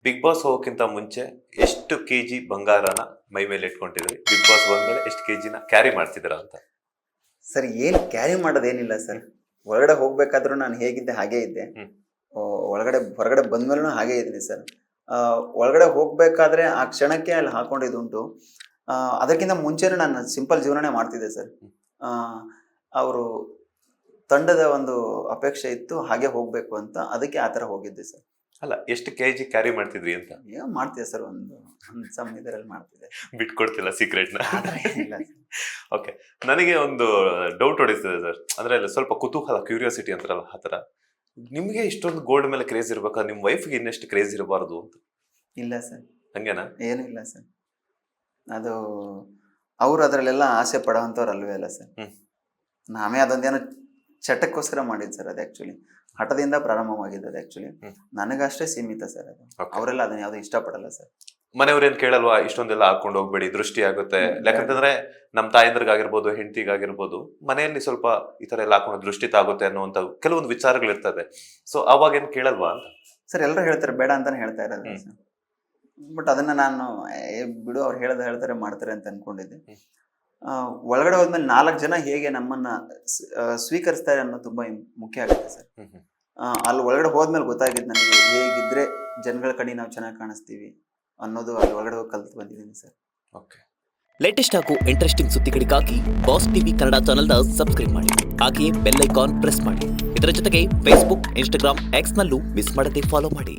Big boss ಹೋಗೋಕ್ಕಿಂತ ಮುಂಚೆ ಎಷ್ಟು KG ಬಂಗಾರನ ಮೈ ಮೇಲೆ ಇಟ್ಕೊಂಡಿದ್ರಿ? ಬಿಗ್ ಬಾಸ್ ಬಂದ್ಮೇಲೆ ಎಷ್ಟು ಕೆಜಿನ ಕ್ಯಾರಿ ಮಾಡ್ತಿದ್ದೀರಾ ಅಂತ? ಸರ್ ಏನು ಕ್ಯಾರಿ ಮಾಡೋದೇನಿಲ್ಲ ಸರ್. ಹೊರಗಡೆ ಹೋಗ್ಬೇಕಾದ್ರೂ ನಾನು ಹೇಗಿದ್ದೆ ಹಾಗೇ ಇದ್ದೆ. ಹೊರಗಡೆ ಬಂದ್ಮೇಲೂ ಹಾಗೇ ಇದ್ದೀನಿ ಸರ್. ಒಳಗಡೆ ಹೋಗ್ಬೇಕಾದ್ರೆ ಆ ಕ್ಷಣಕ್ಕೆ ಅಲ್ಲಿ ಹಾಕೊಂಡಿದ್ದುಂಟು. ಅದಕ್ಕಿಂತ ಮುಂಚೆನೂ ನಾನು ಸಿಂಪಲ್ ಜೀವನನೇ ಮಾಡ್ತಿದ್ದೆ ಸರ್. ಅವರು ತಂಡದ ಒಂದು ಅಪೇಕ್ಷೆ ಇತ್ತು, ಹಾಗೆ ಹೋಗ್ಬೇಕು ಅಂತ, ಅದಕ್ಕೆ ಆ ಥರ ಹೋಗಿದ್ದೆ ಸರ್. ಅಲ್ಲ, ಎಷ್ಟು ಕೆಜಿ ಕ್ಯಾರಿ ಮಾಡ್ತಿದ್ರಿ ಅಂತ? ಏನೋ ಮಾಡ್ತಿದ್ದೆ ಸರ್, ಒಂದು ಸಮ್ ಇದರಲ್ಲಿ ಮಾಡ್ತಿದ್ದೆ. ಬಿಟ್ಕೊಡ್ತಿಲ್ಲ ಸೀಕ್ರೆಟ್ನ? ಇಲ್ಲ ಸರ್. ಓಕೆ, ನನಗೆ ಒಂದು ಡೌಟ್ ಹೊಡಿಸ್ತದೆ ಸರ್. ಅಂದ್ರೆ ಸ್ವಲ್ಪ ಕುತೂಹಲ, ಕ್ಯೂರಿಯಾಸಿಟಿ ಅಂತಾರಲ್ಲ ಆ ಥರ. ನಿಮಗೆ ಇಷ್ಟೊಂದು ಗೋಲ್ಡ್ ಮೇಲೆ ಕ್ರೇಜ್ ಇರ್ಬೇಕಾದ್ರೆ ನಿಮ್ಮ ವೈಫ್ಗೆ ಇನ್ನೆಷ್ಟು ಕ್ರೇಜ್ ಇರಬಾರ್ದು ಅಂತ? ಇಲ್ಲ ಸರ್, ಹಂಗೇನಾ? ಏನೂ ಇಲ್ಲ ಸರ್. ಅದು ಅವರು ಅದರಲ್ಲೆಲ್ಲ ಆಸೆ ಪಡೋವಂಥವ್ರು ಅಲ್ವೇ ಅಲ್ಲ ಸರ್. ನಾವೇ ಅದೊಂದೇನೋ ಚಟಕ್ಕೋಸ್ಕರ ಮಾಡಿದ್ದು ಸರ್. ಅದು ಆ್ಯಕ್ಚುಲಿ ಹಠದಿಂದ ಪ್ರಾರಂಭವಾಗಿದ್ದು. ಅದು ಆ್ಯಕ್ಚುಲಿ ನನಗಷ್ಟೇ ಸೀಮಿತ ಸರ್. ಅದು ಅವರೆಲ್ಲ ಅದನ್ನ ಯಾವುದೂ ಇಷ್ಟಪಡಲ್ಲ ಸರ್. ಮನೆಯವ್ರೇನ್ ಕೇಳಲ್ವಾ ಇಷ್ಟೊಂದೆಲ್ಲ ಹಾಕೊಂಡು ಹೋಗ್ಬೇಡಿ, ದೃಷ್ಟಿ ಆಗುತ್ತೆ? ಯಾಕಂತಂದ್ರೆ ನಮ್ಮ ತಾಯಂದ್ರಿಗಾಗಿರ್ಬೋದು, ಹೆಂಡತಿಗಾಗಿರ್ಬೋದು, ಮನೆಯಲ್ಲಿ ಸ್ವಲ್ಪ ಈ ತರ ಎಲ್ಲ ಹಾಕೊಂಡು ದೃಷ್ಟಿ ತಾಗುತ್ತೆ ಅನ್ನುವಂತ ಕೆಲವೊಂದು ವಿಚಾರಗಳಿರ್ತದೆ. ಸೊ ಅವಾಗ ಏನ್ ಕೇಳಲ್ವಾ ಅಂತ? ಸರ್, ಎಲ್ಲರೂ ಹೇಳ್ತಾರೆ, ಬೇಡ ಅಂತಾನೆ ಹೇಳ್ತಾ ಇರೋದು ಸರ್. ಬಟ್ ಅದನ್ನ ನಾನು ಬಿಡು, ಅವ್ರು ಹೇಳ್ತಾರೆ ಮಾಡ್ತಾರೆ ಅಂತ ಅನ್ಕೊಂಡಿದ್ದೆ. ಒಳಗಡೆ ಹೋದ್ಮೇಲೆ 4 ಜನ ಹೇಗೆ ನಮ್ಮನ್ನ ಸ್ವೀಕರಿಸ್ತಾರೆ ಅನ್ನೋದು ತುಂಬಾ ಮುಖ್ಯ ಆಗುತ್ತೆ ಸರ್. ಅಲ್ಲಿ ಒಳಗಡೆ ಹೋದ್ಮೇಲೆ ಗೊತ್ತಾಗಿದ್ದು ನನಗೆ, ಹೇಗಿದ್ರೆ ಜನಗಳ ಕಡೆ ನಾವು ಚೆನ್ನಾಗಿ ಕಾಣಿಸ್ತೀವಿ ಅನ್ನೋದು ಅಲ್ಲಿ ಒಳಗಡೆ ಹೋಗಿ ಕಲ್ತು ಬಂದಿದ್ದೀನಿ ಸರ್. ಓಕೆ. ಲೇಟೆಸ್ಟ್ ಹಾಗೂ ಇಂಟ್ರೆಸ್ಟಿಂಗ್ ಸುದ್ದಿಗಳಿಗಾಗಿ ಬಾಸ್ ಟಿವಿ ಕನ್ನಡ ಚಾನೆಲ್ನ ಸಬ್ಸ್ಕ್ರೈಬ್ ಮಾಡಿ. ಹಾಗೆಯೇ ಬೆಲ್ ಐಕಾನ್ ಪ್ರೆಸ್ ಮಾಡಿ. ಇದರ ಜೊತೆಗೆ ಫೇಸ್ಬುಕ್, ಇನ್ಸ್ಟಾಗ್ರಾಮ್, ಎಕ್ಸ್ನಲ್ಲೂ ಮಿಸ್ ಮಾಡದೆ ಫಾಲೋ ಮಾಡಿ.